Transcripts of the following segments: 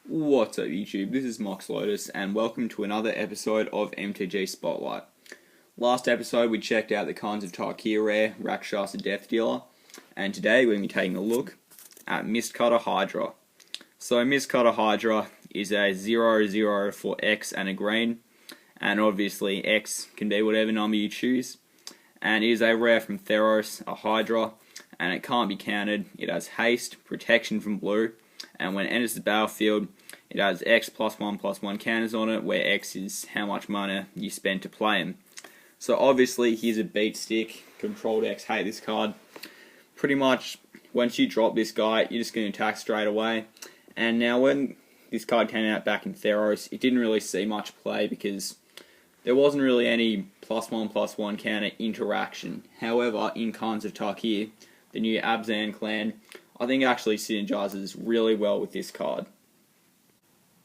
What's up YouTube, this is Mox Lotus and welcome to another episode of MTG Spotlight. Last episode we checked out the kinds of Tarkir Rare, Rakshasa Death Dealer, and today we're going to be taking a look at Mistcutter Hydra. So Mistcutter Hydra is a 0/0 for X and a green, and obviously X can be whatever number you choose, and it is a rare from Theros, a Hydra, and it can't be countered. It has haste, protection from blue, and when it enters the battlefield, it has X +1/+1 counters on it, where X is how much mana you spend to play him. So obviously, here's a beat stick. Controlled X hate this card. Pretty much, once you drop this guy, you're just going to attack straight away. And now when this card came out back in Theros, it didn't really see much play because there wasn't really any +1/+1 counter interaction. However, in Khans of Tarkir, the new Abzan clan, I think actually synergizes really well with this card.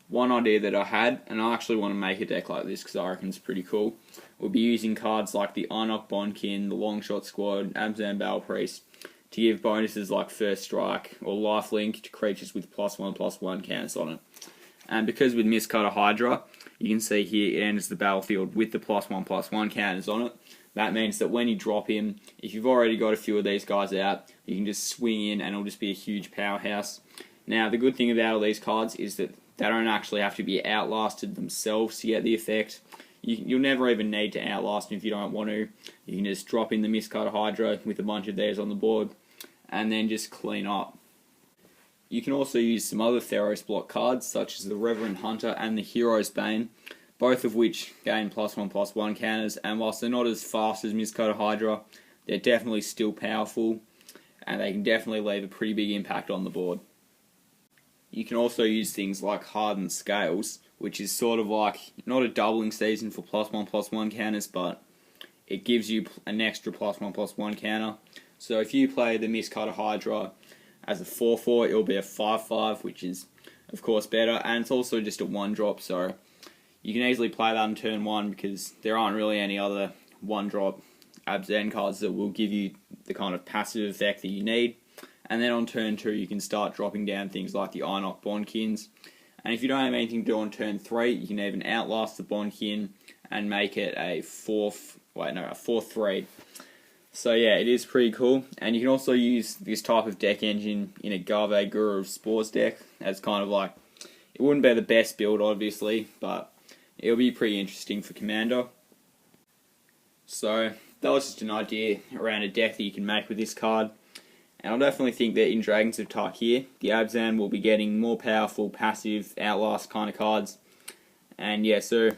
One idea that I had, and I actually want to make a deck like this because I reckon it's pretty cool, would be using cards like the Arnok Bondkin, the Longshot Squad, Abzan Battle Priest, to give bonuses like First Strike or Lifelink to creatures with +1/+1 counters on it. And because with Mistcutter Hydra, you can see here it enters the battlefield with the +1/+1 counters on it. That means that when you drop him, if you've already got a few of these guys out, you can just swing in and it'll just be a huge powerhouse. Now, the good thing about all these cards is that they don't actually have to be outlasted themselves to get the effect. You'll never even need to outlast them if you don't want to. You can just drop in the Mistcutter Hydra with a bunch of theirs on the board and then just clean up. You can also use some other Theros block cards, such as the Reverend Hunter and the Hero's Bane, both of which gain +1/+1 counters, and whilst they're not as fast as Mistcutter Hydra, they're definitely still powerful, and they can definitely leave a pretty big impact on the board. You can also use things like Hardened Scales, which is sort of like, not a doubling season for +1/+1 counters, but it gives you an extra +1/+1 counter. So if you play the Mistcutter Hydra as a 4/4, it'll be a 5/5, which is of course better, and it's also just a 1-drop, so you can easily play that on turn 1 because there aren't really any other 1-drop Abzan cards that will give you the kind of passive effect that you need. And then on turn 2 you can start dropping down things like the Arnok Bondkins. And if you don't have anything to do on turn 3, you can even outlast the Bondkin and make it a 4/3. So yeah, it is pretty cool. And you can also use this type of deck engine in a Garve Guru of Spores deck as kind of like, it wouldn't be the best build obviously, but it'll be pretty interesting for Commander. So that was just an idea around a deck that you can make with this card. And I definitely think that in Dragons of Tarkir, the Abzan will be getting more powerful, passive, outlast kind of cards. And yeah, so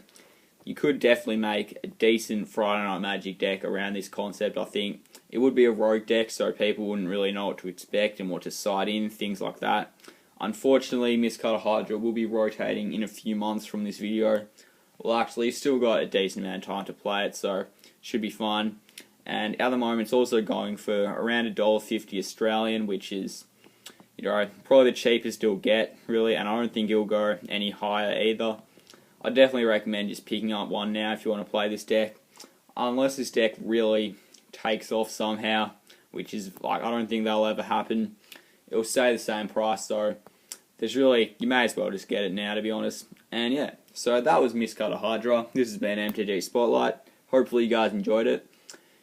you could definitely make a decent Friday Night Magic deck around this concept, I think. It would be a rogue deck, so people wouldn't really know what to expect and what to side in, things like that. Unfortunately, Mistcutter Hydra will be rotating in a few months from this video. Well, actually, still got a decent amount of time to play it, so should be fine. And at the moment, it's also going for around $1.50 Australian, which is, probably the cheapest it'll get, really, and I don't think it'll go any higher either. I definitely recommend just picking up one now if you want to play this deck, unless this deck really takes off somehow, which is, I don't think that'll ever happen. It'll stay the same price, so you may as well just get it now, to be honest. And yeah, so that was Mistcutter Hydra. This has been MTG Spotlight. Hopefully you guys enjoyed it.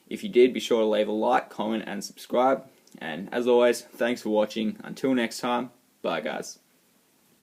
If you did, be sure to leave a like, comment and subscribe. And as always, thanks for watching. Until next time, bye guys.